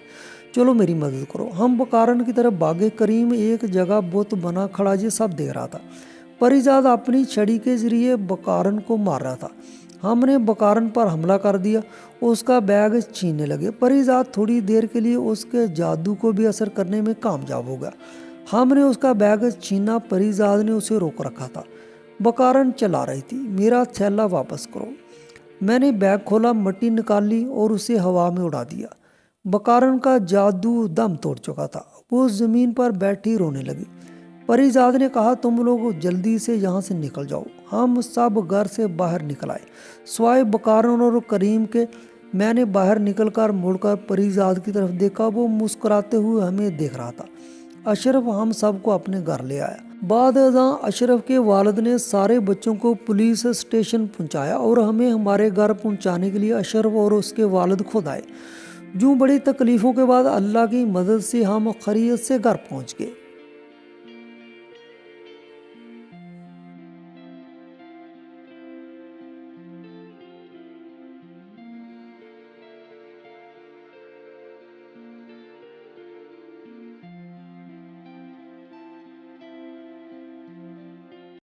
चलो मेरी मदद करो। हम बकारन की तरफ भागे। करीम एक जगह बुत बना खड़ा ये सब देख रहा था। परीजाद अपनी छड़ी के जरिए बकारन को मार रहा था। हमने बकारन पर हमला कर दिया, उसका बैग छीनने लगे। परीजाद थोड़ी देर के लिए उसके जादू को भी असर करने में कामयाब हो गया। हमने उसका बैग छीना, परीजाद ने उसे रोक रखा था। बकारन चला रही थी, मेरा थैला वापस करो। मैंने बैग खोला, मिट्टी निकाली और उसे हवा में उड़ा दिया। बकारन का जादू दम तोड़ चुका था। वो ज़मीन पर बैठी रोने लगी। परीजाद ने कहा, तुम लोग जल्दी से यहाँ से निकल जाओ। हम सब घर से बाहर निकल आए स्वाय बकारन और करीम के। मैंने बाहर निकलकर मुड़कर परीजाद की तरफ देखा। वो मुस्कुराते हुए हमें देख रहा था। अशरफ हम सबको अपने घर ले आया। बाद अज़ां अशरफ के वालिद ने सारे बच्चों को पुलिस स्टेशन पहुँचाया और हमें हमारे घर पहुँचाने के लिए अशरफ और उसके वालिद खुद आए। यूँ बड़ी तकलीफ़ों के बाद अल्लाह की मदद से हम खैरियत से घर पहुँच गए।